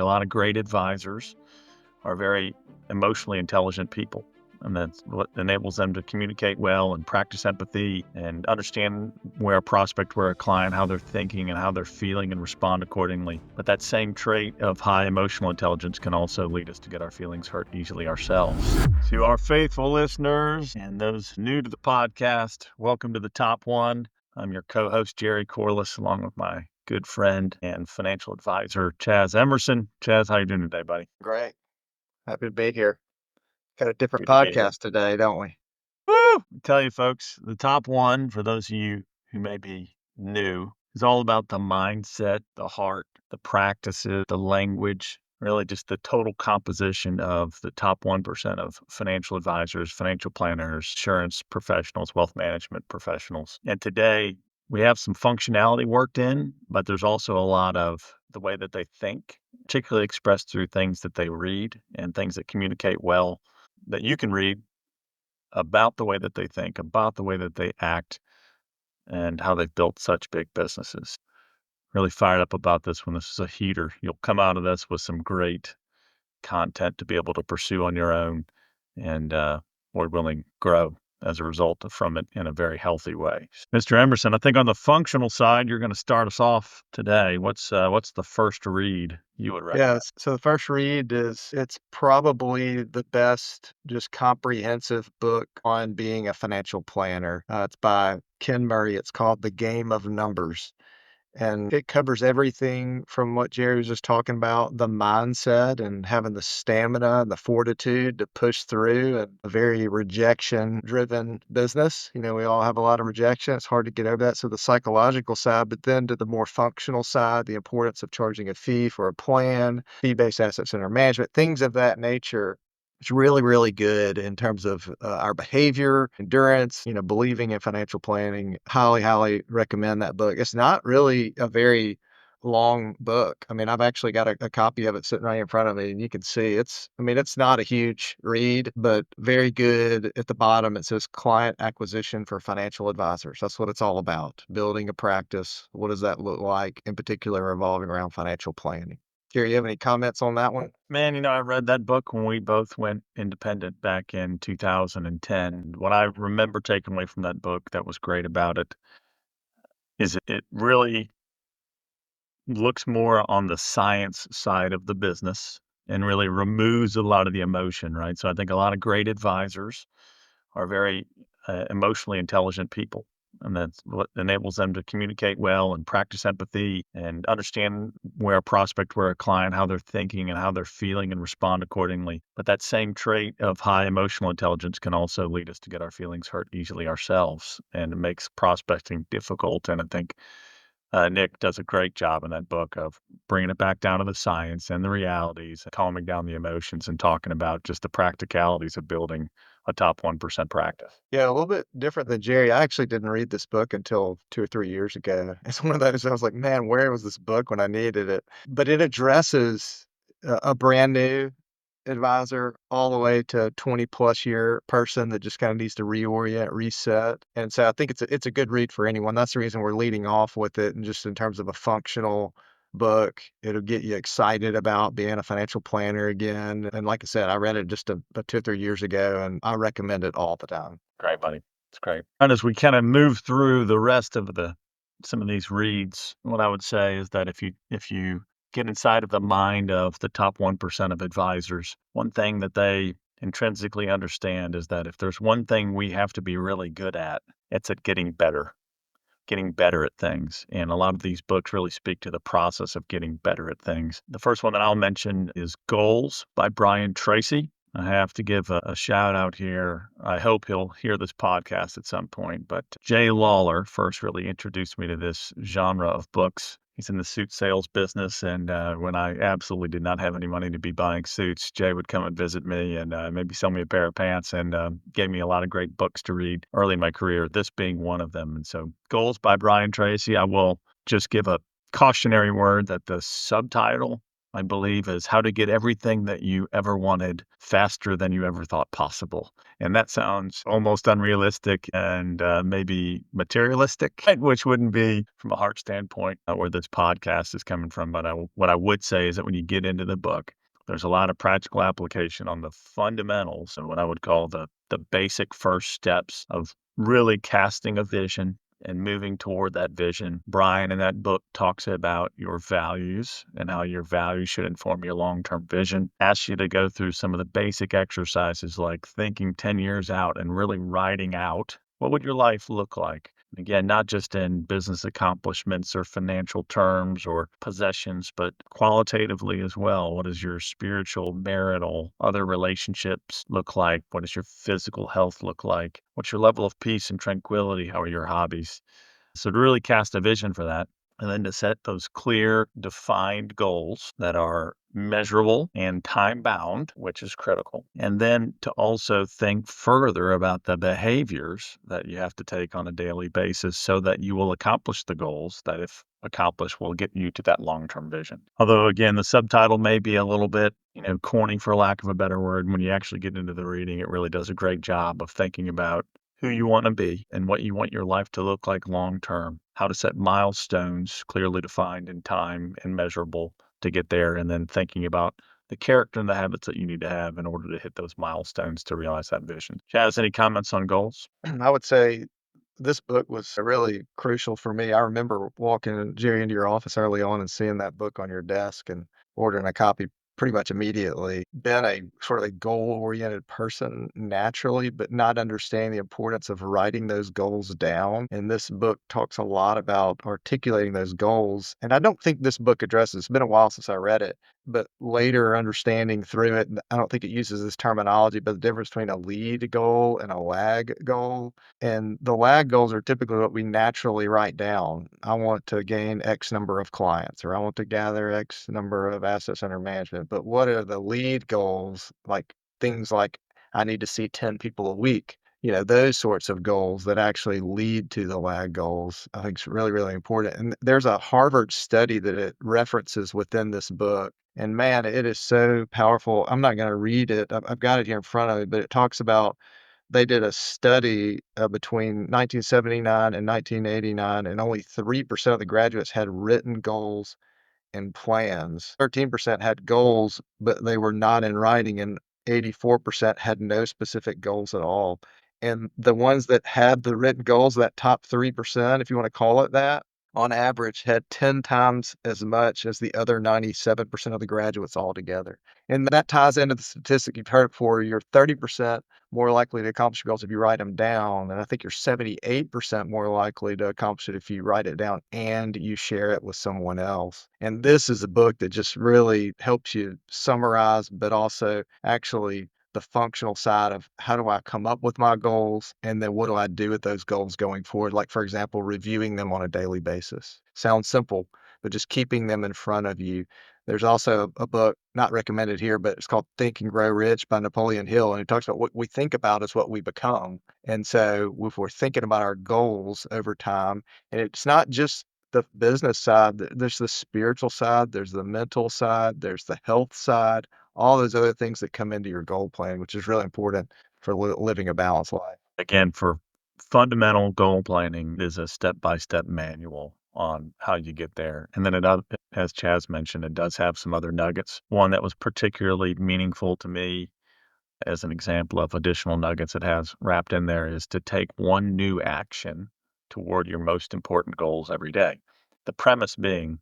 A lot of great advisors are very emotionally intelligent people, and that's what enables them to communicate well and practice empathy and understand where a prospect, where a client, how they're thinking and how they're feeling and respond accordingly. But that same trait of high emotional intelligence can also lead us to get our feelings hurt easily ourselves. To our faithful listeners and those new to the podcast, welcome to the Top One. I'm your co-host, Jerry Corless, along with my good friend and financial advisor, Chas Emerson. Chas, how you doing today, buddy? Great. Happy to be here. Got a different Good to be here. podcast today, don't we? Woo! I tell you, folks, the Top One, for those of you who may be new, is all about the mindset, the heart, the practices, the language, really just the total composition of the top 1% of financial advisors, financial planners, insurance professionals, wealth management professionals. And today, we have some functionality worked in, but there's also a lot of the way that they think, particularly expressed through things that they read and things that communicate well, that you can read about the way that they think, about the way that they act, and how they've built such big businesses. Really fired up about this one. This is a heater. You'll come out of this with some great content to be able to pursue on your own and, Lord willing, grow as a result from it in a very healthy way. Mr. Emerson, I think on the functional side, you're going to start us off today. What's the first read you would recommend? Yes. So the first read it's probably the best, just comprehensive book on being a financial planner. It's by Ken Murray. It's called The Game of Numbers. And it covers everything from what Jerry was just talking about, the mindset and having the stamina and the fortitude to push through and a very rejection-driven business. We all have a lot of rejection. It's hard to get over that. So the psychological side, but then to the more functional side, the importance of charging a fee for a plan, fee-based assets under management, things of that nature. It's really, really good in terms of our behavior, endurance, believing in financial planning. Highly, highly recommend that book. It's not really a very long book. I mean, I've actually got a copy of it sitting right in front of me, and you can see it's not a huge read, but very good. At the bottom, it says client acquisition for financial advisors. That's what it's all about, building a practice. What does that look like, in particular, revolving around financial planning? Jerry, you have any comments on that one? Man, I read that book when we both went independent back in 2010. What I remember taking away from that book that was great about it is it really looks more on the science side of the business and really removes a lot of the emotion, right? So I think a lot of great advisors are very emotionally intelligent people. And that's what enables them to communicate well and practice empathy and understand where a prospect, where a client, how they're thinking and how they're feeling and respond accordingly. But that same trait of high emotional intelligence can also lead us to get our feelings hurt easily ourselves, and it makes prospecting difficult. And I think Nick does a great job in that book of bringing it back down to the science and the realities, calming down the emotions, and talking about just the practicalities of building a top 1% practice. Yeah, a little bit different than Jerry. I actually didn't read this book until 2 or 3 years ago. It's one of those, I was like, man, where was this book when I needed it? But it addresses a brand new advisor all the way to a 20+ year person that just kind of needs to reorient, reset. And so I think it's a good read for anyone. That's the reason we're leading off with it. And just in terms of a functional book, it'll get you excited about being a financial planner again. And like I said, I read it just 2 or 3 years ago, and I recommend it all the time. Great, buddy. It's great. And as we kind of move through the rest of some of these reads, what I would say is that if you get inside of the mind of the top 1% of advisors, one thing that they intrinsically understand is that if there's one thing we have to be really good at, it's at getting better at things. And a lot of these books really speak to the process of getting better at things. The first one that I'll mention is Goals by Brian Tracy. I have to give a shout out here. I hope he'll hear this podcast at some point, but Jay Lawler first really introduced me to this genre of books. He's in the suit sales business, and when I absolutely did not have any money to be buying suits, Jay would come and visit me and maybe sell me a pair of pants, and gave me a lot of great books to read early in my career, this being one of them. And so Goals by Brian Tracy, I will just give a cautionary word that the subtitle I believe, is how to get everything that you ever wanted faster than you ever thought possible. And that sounds almost unrealistic and maybe materialistic, which wouldn't be from a heart standpoint where this podcast is coming from. But what I would say is that when you get into the book, there's a lot of practical application on the fundamentals and what I would call the basic first steps of really casting a vision and moving toward that vision. Brian in that book talks about your values and how your values should inform your long-term vision. Asks you to go through some of the basic exercises like thinking 10 years out and really writing out what would your life look like. Again, not just in business accomplishments or financial terms or possessions, but qualitatively as well. What does your spiritual, marital, other relationships look like? What does your physical health look like? What's your level of peace and tranquility? How are your hobbies? So to really cast a vision for that, and then to set those clear, defined goals that are measurable and time bound, which is critical. And then to also think further about the behaviors that you have to take on a daily basis so that you will accomplish the goals that, if accomplished, will get you to that long-term vision. Although again, the subtitle may be a little bit, corny for lack of a better word. When you actually get into the reading, it really does a great job of thinking about who you want to be and what you want your life to look like long term, how to set milestones clearly defined in time and measurable to get there, and then thinking about the character and the habits that you need to have in order to hit those milestones to realize that vision. Chaz, any comments on goals? I would say this book was really crucial for me. I remember walking, Jerry, into your office early on and seeing that book on your desk and ordering a copy pretty much immediately. Been a sort of a goal-oriented person naturally, but not understanding the importance of writing those goals down. And this book talks a lot about articulating those goals. And I don't think this book addresses, it's been a while since I read it, but later understanding through it, and I don't think it uses this terminology, but the difference between a lead goal and a lag goal. And the lag goals are typically what we naturally write down. I want to gain X number of clients, or I want to gather X number of assets under management. But what are the lead goals? Like things like I need to see 10 people a week. Those sorts of goals that actually lead to the lag goals, I think is really, really important. And there's a Harvard study that it references within this book. And man, it is so powerful. I'm not going to read it. I've got it here in front of me, but it talks about they did a study, between 1979 and 1989, and only 3% of the graduates had written goals and plans. 13% had goals, but they were not in writing, and 84% had no specific goals at all. And the ones that had the written goals, that top 3%, if you wanna call it that, on average had 10 times as much as the other 97% of the graduates altogether. And that ties into the statistic you've heard before. You're 30% more likely to accomplish your goals if you write them down, and I think you're 78% more likely to accomplish it if you write it down and you share it with someone else. And this is a book that just really helps you summarize, but also actually the functional side of how do I come up with my goals, and then what do I do with those goals going forward? Like, for example, reviewing them on a daily basis. Sounds simple, but just keeping them in front of you. There's also a book, not recommended here, but it's called Think and Grow Rich by Napoleon Hill. And it talks about what we think about is what we become. And so if we're thinking about our goals over time, and it's not just the business side, there's the spiritual side, there's the mental side, there's the health side, all those other things that come into your goal planning, which is really important for living a balanced life. Again, for fundamental goal planning, is a step-by-step manual on how you get there. And then as Chaz mentioned, it does have some other nuggets. One that was particularly meaningful to me as an example of additional nuggets it has wrapped in there is to take one new action toward your most important goals every day. The premise being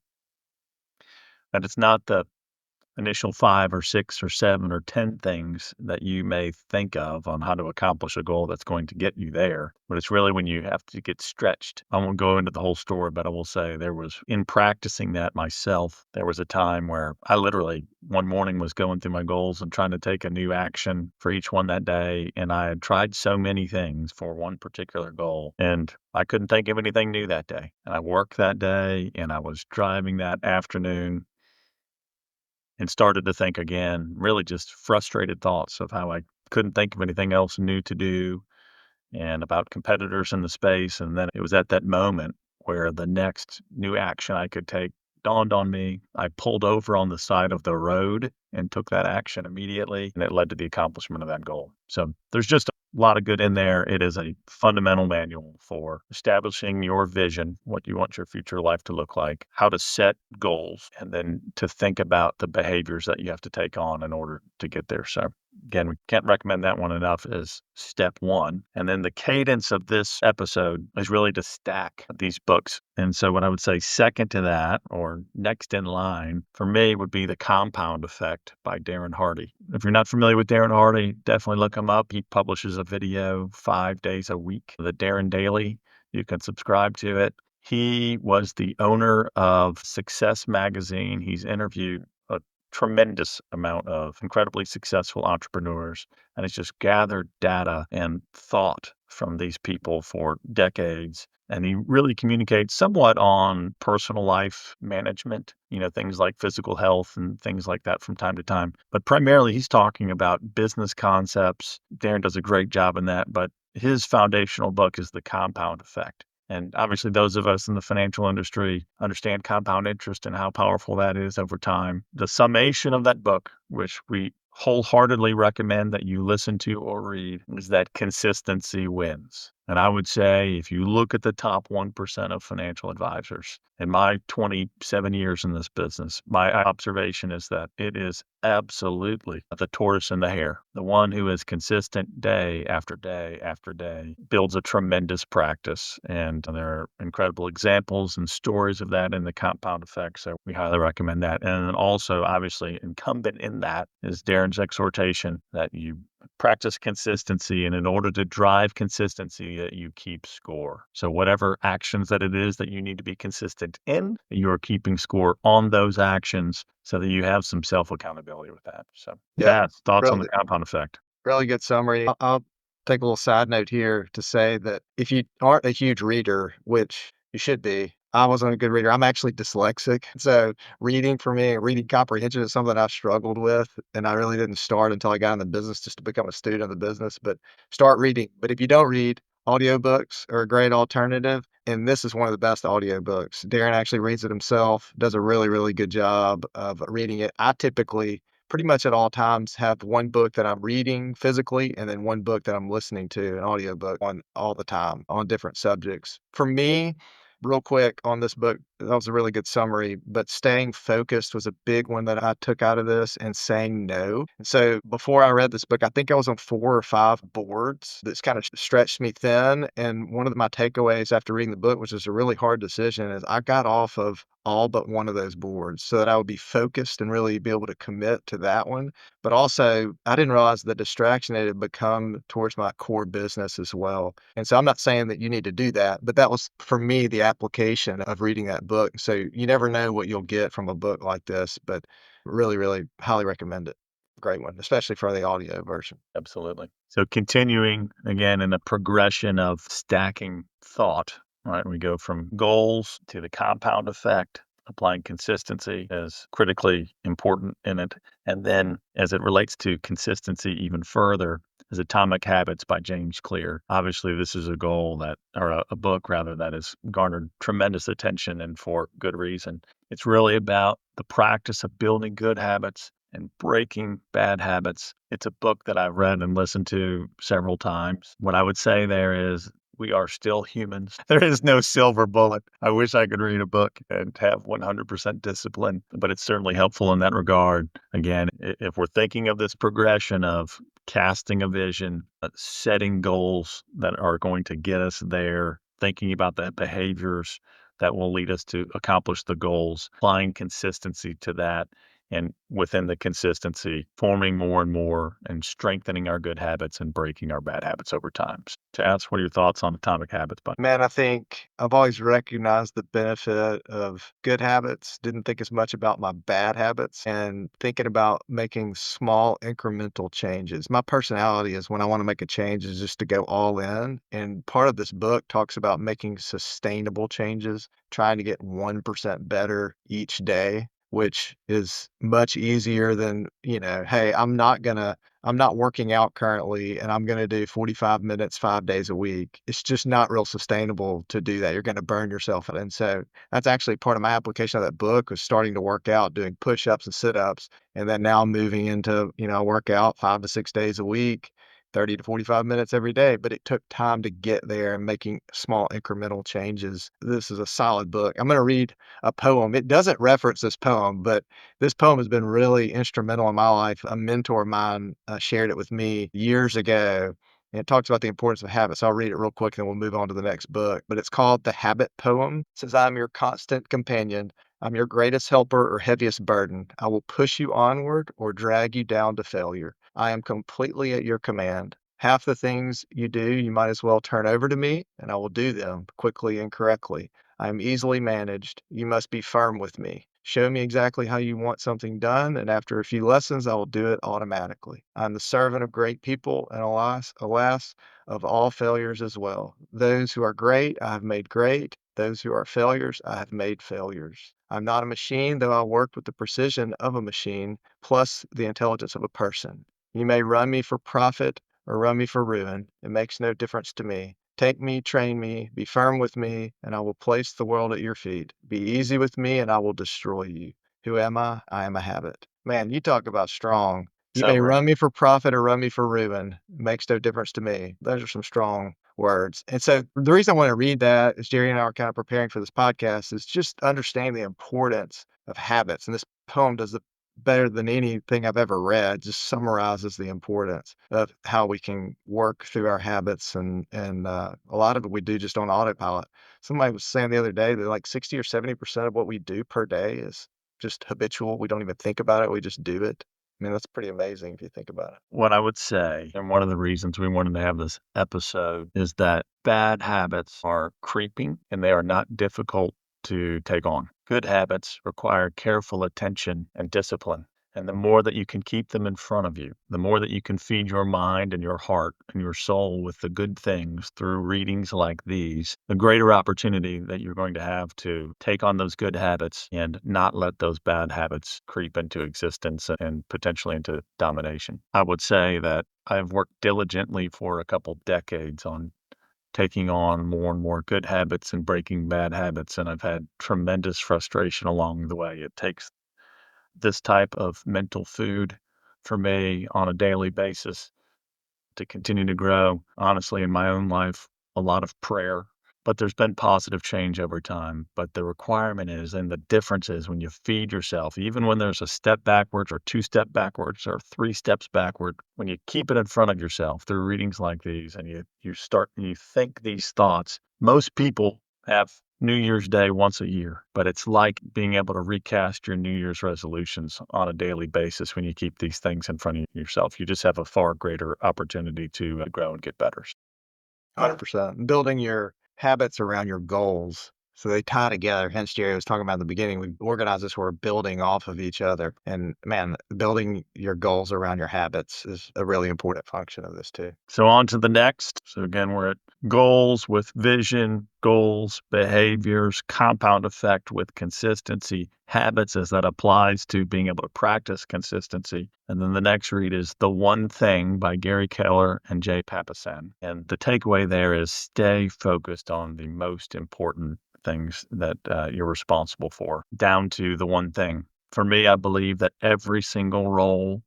that it's not the initial 5 or 6 or 7 or 10 things that you may think of on how to accomplish a goal that's going to get you there, but it's really when you have to get stretched. I won't go into the whole story, but I will say there was, in practicing that myself, there was a time where I literally one morning was going through my goals and trying to take a new action for each one that day, and I had tried so many things for one particular goal, and I couldn't think of anything new that day. And I worked that day, and I was driving that afternoon and started to think again, really just frustrated thoughts of how I couldn't think of anything else new to do and about competitors in the space. And then it was at that moment where the next new action I could take dawned on me. I pulled over on the side of the road and took that action immediately, and it led to the accomplishment of that goal. So there's just a lot of good in there. It is a fundamental manual for establishing your vision, what you want your future life to look like, how to set goals, and then to think about the behaviors that you have to take on in order to get there. So again, we can't recommend that one enough as step one. And then the cadence of this episode is really to stack these books. And so what I would say second to that, or next in line for me, would be The Compound Effect by Darren Hardy. If you're not familiar with Darren Hardy, definitely look him up. He publishes a video 5 days a week, the Darren Daily. You can subscribe to it. He was the owner of Success Magazine. He's interviewed a tremendous amount of incredibly successful entrepreneurs, and has just gathered data and thought from these people for decades. And he really communicates somewhat on personal life management, things like physical health and things like that from time to time. But primarily, he's talking about business concepts. Darren does a great job in that, but his foundational book is The Compound Effect. And obviously, those of us in the financial industry understand compound interest and how powerful that is over time. The summation of that book, which we wholeheartedly recommend that you listen to or read, is that consistency wins. And I would say if you look at the top 1% of financial advisors, in my 27 years in this business, my observation is that it is absolutely the tortoise and the hare. The one who is consistent day after day after day builds a tremendous practice. And there are incredible examples and stories of that in The Compound Effect. So we highly recommend that. And then also, obviously, incumbent in that is Darren's exhortation that you practice consistency, and in order to drive consistency, that you keep score. So whatever actions that it is that you need to be consistent in, you are keeping score on those actions so that you have some self-accountability with that. So Yeah, Chas, thoughts on really, the compound effect? really good summary. I'll take a little side note here to say that if you aren't a huge reader, which you should be, I wasn't a good reader. I'm actually dyslexic. So reading for me, reading comprehension is something I've struggled with. And I really didn't start until I got in the business just to become a student of the business. But start reading. But if you don't read, audiobooks are a great alternative. And this is one of the best audiobooks. Darren actually reads it himself, does a really, really good job of reading it. I typically pretty much at all times have one book that I'm reading physically and then one book that I'm listening to, an audiobook on all the time on different subjects. For me, real quick on this book, that was a really good summary, but staying focused was a big one that I took out of this, and saying no. And so before I read this book, I think I was on 4 or 5 boards that's kind of stretched me thin. And one of my takeaways after reading the book, which was a really hard decision, is I got off of all but one of those boards so that I would be focused and really be able to commit to that one. But also, I didn't realize the distraction it had become towards my core business as well. And so I'm not saying that you need to do that, but that was for me the application of reading that book. So you never know what you'll get from a book like this, but really, really highly recommend it. Great one, especially for the audio version. Absolutely. So continuing again in a progression of stacking thought, right? We go from goals to the compound effect. Applying consistency is critically important in it. And then as it relates to consistency even further, is Atomic Habits by James Clear. Obviously, this is a goal that, or a book rather, that has garnered tremendous attention, and for good reason. It's really about the practice of building good habits and breaking bad habits. It's a book that I've read and listened to several times. What I would say there is we are still humans. There is no silver bullet. I wish I could read a book and have 100% discipline, but it's certainly helpful in that regard. Again, if we're thinking of this progression of casting a vision, setting goals that are going to get us there, thinking about the behaviors that will lead us to accomplish the goals, applying consistency to that, and within the consistency, forming more and more and strengthening our good habits and breaking our bad habits over time. Chaz, what are your thoughts on Atomic Habits? Man, I think I've always recognized the benefit of good habits, didn't think as much about my bad habits, and thinking about making small incremental changes. My personality is when I want to make a change is just to go all in. And part of this book talks about making sustainable changes, trying to get 1% better each day. which is much easier than, hey, I'm not working out currently and I'm going to do 45 minutes 5 days a week. It's just not real sustainable to do that. You're going to burn yourself. And so that's actually part of my application of that book was starting to work out, doing push-ups and sit-ups. And then now moving into, workout 5 to 6 days a week, 30 to 45 minutes every day, but it took time to get there and making small incremental changes. This is a solid book. I'm going to read a poem. It doesn't reference this poem, but this poem has been really instrumental in my life. A mentor of mine shared it with me years ago, and it talks about the importance of habits. I'll read it real quick, and then we'll move on to the next book. But it's called The Habit Poem. It says, I'm your constant companion. I'm your greatest helper or heaviest burden. I will push you onward or drag you down to failure. I am completely at your command. Half the things you do, you might as well turn over to me, and I will do them quickly and correctly. I am easily managed. You must be firm with me. Show me exactly how you want something done, and after a few lessons, I will do it automatically. I'm the servant of great people, and alas, of all failures as well. Those who are great, I have made great. Those who are failures, I have made failures. I'm not a machine, though I work with the precision of a machine, plus the intelligence of a person. You may run me for profit or run me for ruin. It makes no difference to me. Take me, train me, be firm with me, and I will place the world at your feet. Be easy with me, and I will destroy you. Who am I? I am a habit. Man, you talk about strong. You may Sobering. run me for profit or run me for ruin. It makes no difference to me. Those are some strong words. And so the reason I want to read that is Jerry and I are kind of preparing for this podcast is just understand the importance of habits. And this poem does it better than anything I've ever read, just summarizes the importance of how we can work through our habits and a lot of it we do just on autopilot. Somebody was saying the other day that like 60 or 70% of what we do per day is just habitual. We don't even think about it. We just do it. I mean, that's pretty amazing if you think about it. What I would say, and one of the reasons we wanted to have this episode, is that bad habits are creeping and they are not difficult to take on. Good habits require careful attention and discipline. And the more that you can keep them in front of you, the more that you can feed your mind and your heart and your soul with the good things through readings like these, the greater opportunity that you're going to have to take on those good habits and not let those bad habits creep into existence and potentially into domination. I would say that I've worked diligently for a couple decades on taking on more and more good habits and breaking bad habits, and I've had tremendous frustration along the way. It takes this type of mental food for me on a daily basis to continue to grow. Honestly, in my own life, a lot of prayer, but there's been positive change over time. But the requirement is, and the difference is when you feed yourself, even when there's a step backwards or two step backwards or three steps backward, when you keep it in front of yourself through readings like these and you start and you think these thoughts, most people have New Year's Day once a year, but it's like being able to recast your New Year's resolutions on a daily basis when you keep these things in front of yourself. You just have a far greater opportunity to grow and get better. 100%. Building your habits around your goals so they tie together. Hence, Jerry was talking about in the beginning, we organize this, we're building off of each other. And man, building your goals around your habits is a really important function of this too. So on to the next. So again, we're at goals with vision, goals, behaviors, compound effect with consistency, habits as that applies to being able to practice consistency. And then the next read is The One Thing by Gary Keller and Jay Papasan. And the takeaway there is stay focused on the most important things that you're responsible for, down to the one thing. For me, I believe that every single role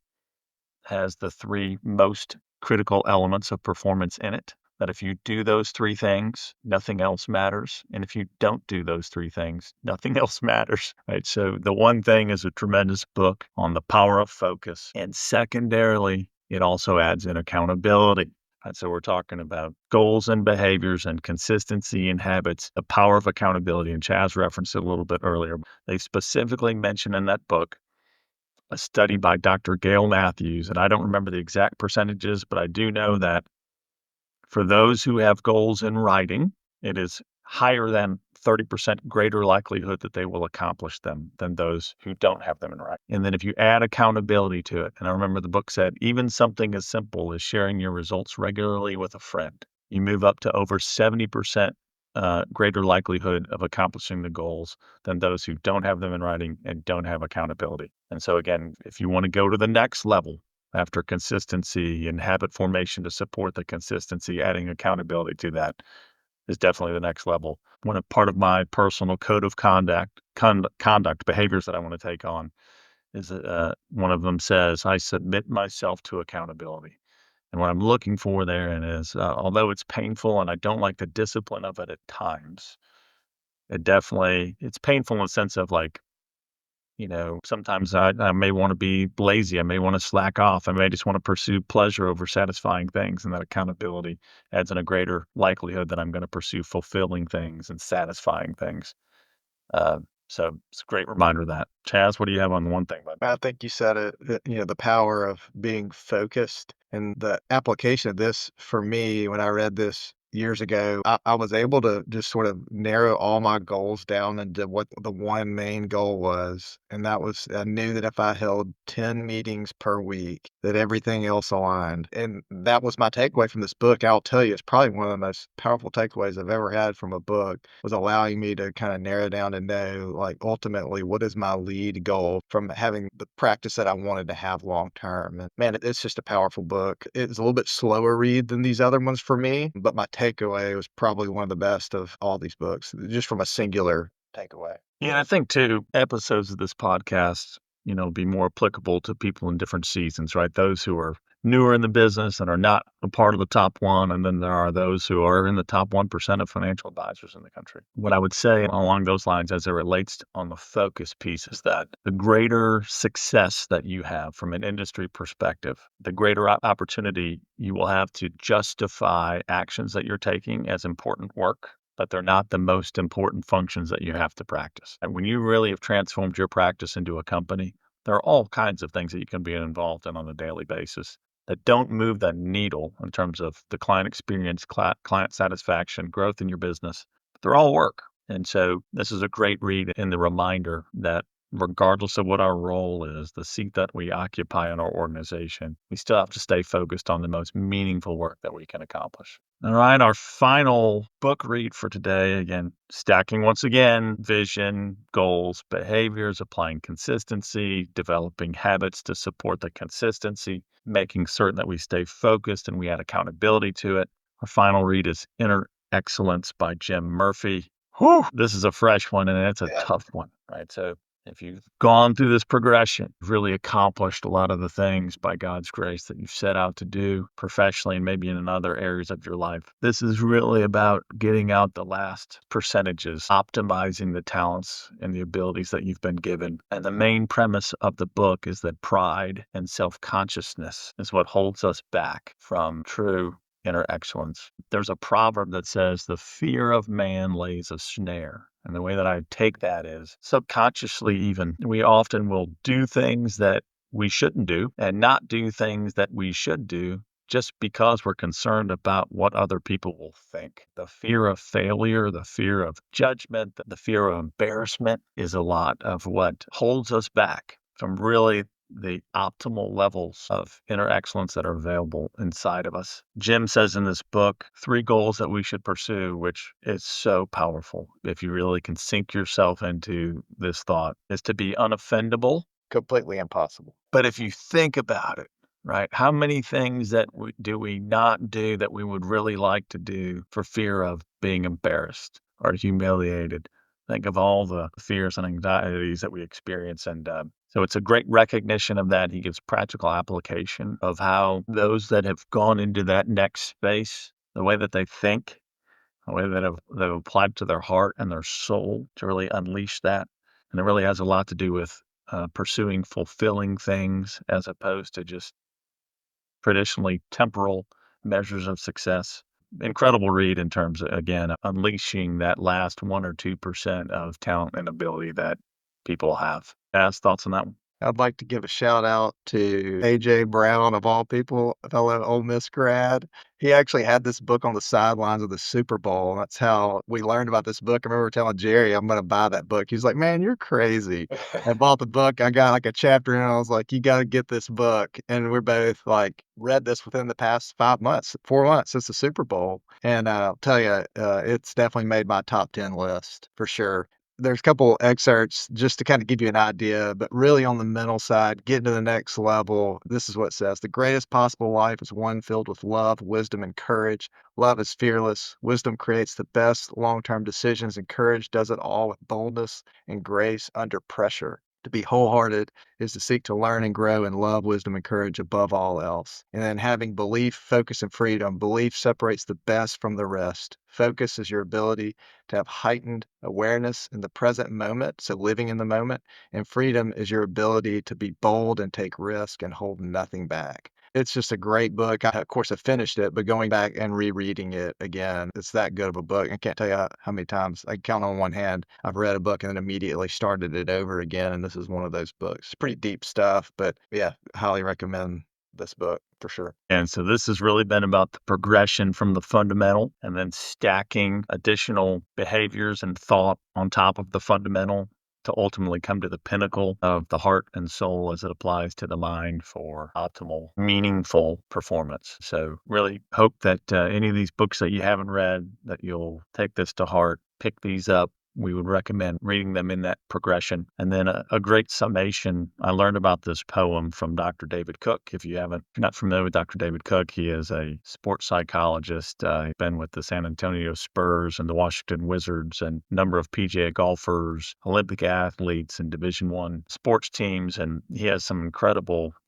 has the three most critical elements of performance in it. That if you do those three things, nothing else matters. And if you don't do those three things, nothing else matters, right? So The One Thing is a tremendous book on the power of focus. And secondarily, it also adds in accountability. And so we're talking about goals and behaviors and consistency and habits, the power of accountability. And Chas referenced it a little bit earlier. They specifically mention in that book a study by Dr. Gail Matthews, and I don't remember the exact percentages, but I do know that for those who have goals in writing, it is higher than 30% greater likelihood that they will accomplish them than those who don't have them in writing. And then if you add accountability to it, and I remember the book said, even something as simple as sharing your results regularly with a friend, you move up to over 70% greater likelihood of accomplishing the goals than those who don't have them in writing and don't have accountability. And so, again, if you want to go to the next level after consistency and habit formation to support the consistency, adding accountability to that is definitely the next level. Part of my personal code of conduct behaviors that I want to take on is that one of them says, I submit myself to accountability. And what I'm looking for there and is, although it's painful and I don't like the discipline of it at times, it's painful in the sense of like, sometimes I may want to be lazy. I may want to slack off. I may just want to pursue pleasure over satisfying things. And that accountability adds in a greater likelihood that I'm going to pursue fulfilling things and satisfying things. Uh, so it's a great reminder of that. Chaz, what do you have on the one thing, bud? I think you said it, the power of being focused and the application of this for me when I read this years ago, I was able to just sort of narrow all my goals down into what the one main goal was. And that was, I knew that if I held 10 meetings per week, that everything else aligned. And that was my takeaway from this book. I'll tell you, it's probably one of the most powerful takeaways I've ever had from a book, was allowing me to kind of narrow down and know, like, ultimately, what is my lead goal from having the practice that I wanted to have long term. And man, it's just a powerful book. It's a little bit slower read than these other ones for me, but my takeaway was probably one of the best of all these books, just from a singular takeaway. Yeah, I think too, episodes of this podcast, be more applicable to people in different seasons, right? Those who are newer in the business and are not a part of the top one. And then there are those who are in the top 1% of financial advisors in the country. What I would say along those lines as it relates on the focus piece is that the greater success that you have from an industry perspective, the greater opportunity you will have to justify actions that you're taking as important work, but they're not the most important functions that you have to practice. And when you really have transformed your practice into a company, there are all kinds of things that you can be involved in on a daily basis that don't move the needle in terms of the client experience, client satisfaction, growth in your business. But they're all work. And so this is a great read in the reminder that regardless of what our role is, the seat that we occupy in our organization, we still have to stay focused on the most meaningful work that we can accomplish. All right, our final book read for today, again, stacking once again, vision, goals, behaviors, applying consistency, developing habits to support the consistency, making certain that we stay focused and we add accountability to it. Our final read is Inner Excellence by Jim Murphy. Whew, this is a fresh one and it's a tough one, right? So if you've gone through this progression, you've really accomplished a lot of the things by God's grace that you've set out to do professionally and maybe in other areas of your life. This is really about getting out the last percentages, optimizing the talents and the abilities that you've been given. And the main premise of the book is that pride and self-consciousness is what holds us back from true inner excellence. There's a proverb that says, the fear of man lays a snare. And the way that I take that is subconsciously, even we often will do things that we shouldn't do and not do things that we should do just because we're concerned about what other people will think. The fear of failure, the fear of judgment, the fear of embarrassment is a lot of what holds us back from really the optimal levels of inner excellence that are available inside of us. Jim says in this book, 3 goals that we should pursue, which is so powerful. If you really can sink yourself into this thought, is to be unoffendable. Completely impossible. But if you think about it, right, how many things do we not do that we would really like to do for fear of being embarrassed or humiliated? Think of all the fears and anxieties that we experience. And so it's a great recognition of that. He gives practical application of how those that have gone into that next space, the way that they think, the way that they've applied to their heart and their soul to really unleash that. And it really has a lot to do with pursuing fulfilling things as opposed to just traditionally temporal measures of success. Incredible read in terms of, again, unleashing that last 1 or 2% of talent and ability that people have. As thoughts on that one? I'd like to give a shout out to AJ Brown, of all people, a fellow Ole Miss grad. He actually had this book on the sidelines of the Super Bowl. That's how we learned about this book. I remember telling Jerry, I'm going to buy that book. He's like, man, you're crazy. I bought the book. I got like a chapter and I was like, you got to get this book. And we're both like, read this within the past 5 months, 4 months since the Super Bowl. And I'll tell you, it's definitely made my top 10 list for sure. There's a couple excerpts just to kind of give you an idea, but really on the mental side, getting to the next level, this is what it says. The greatest possible life is one filled with love, wisdom, and courage. Love is fearless. Wisdom creates the best long-term decisions, and courage does it all with boldness and grace under pressure. To be wholehearted is to seek to learn and grow in love, wisdom, and courage above all else. And then having belief, focus, and freedom. Belief separates the best from the rest. Focus is your ability to have heightened awareness in the present moment, so living in the moment. And freedom is your ability to be bold and take risk and hold nothing back. It's just a great book. Of course, I finished it, but going back and rereading it again, it's that good of a book. I can't tell you how many times I can count on one hand. I've read a book and then immediately started it over again. And this is one of those books. It's pretty deep stuff, but yeah, highly recommend this book for sure. And so this has really been about the progression from the fundamental and then stacking additional behaviors and thought on top of the fundamental to ultimately come to the pinnacle of the heart and soul as it applies to the mind for optimal, meaningful performance. So really hope that any of these books that you haven't read, that you'll take this to heart, pick these up. We would recommend reading them in that progression. And then a great summation. I learned about this poem from Dr. David Cook. If you're not familiar with Dr. David Cook, he is a sports psychologist. He's been with the San Antonio Spurs and the Washington Wizards and a number of PGA golfers, Olympic athletes, and Division I sports teams. And he has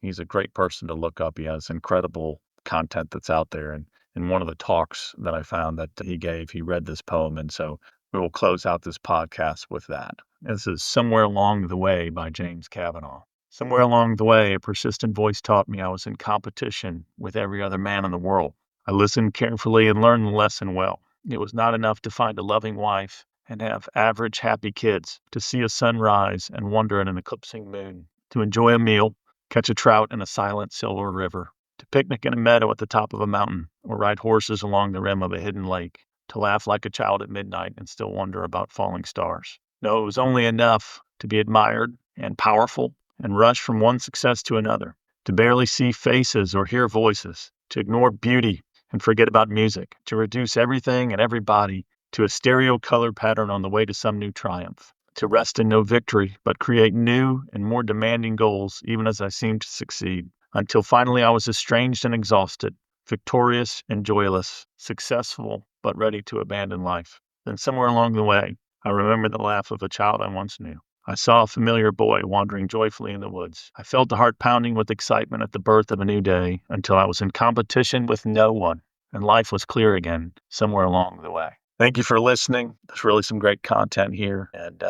he's a great person to look up. He has incredible content that's out there. And in one of the talks that I found that he gave, he read this poem. And so we will close out this podcast with that. This is Somewhere Along the Way by James Kavanaugh. Somewhere along the way, a persistent voice taught me I was in competition with every other man in the world. I listened carefully and learned the lesson well. It was not enough to find a loving wife and have average, happy kids, to see a sunrise and wonder at an eclipsing moon, to enjoy a meal, catch a trout in a silent silver river, to picnic in a meadow at the top of a mountain, or ride horses along the rim of a hidden lake, to laugh like a child at midnight and still wonder about falling stars. No, it was only enough to be admired and powerful and rush from one success to another, to barely see faces or hear voices, to ignore beauty and forget about music, to reduce everything and everybody to a stereo color pattern on the way to some new triumph, to rest in no victory, but create new and more demanding goals even as I seemed to succeed, until finally I was estranged and exhausted, victorious and joyless, successful but ready to abandon life. Then somewhere along the way, I remembered the laugh of a child I once knew. I saw a familiar boy wandering joyfully in the woods. I felt the heart pounding with excitement at the birth of a new day until I was in competition with no one, and life was clear again somewhere along the way. Thank you for listening. There's really some great content here, and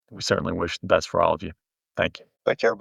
we certainly wish the best for all of you. Thank you. Take care.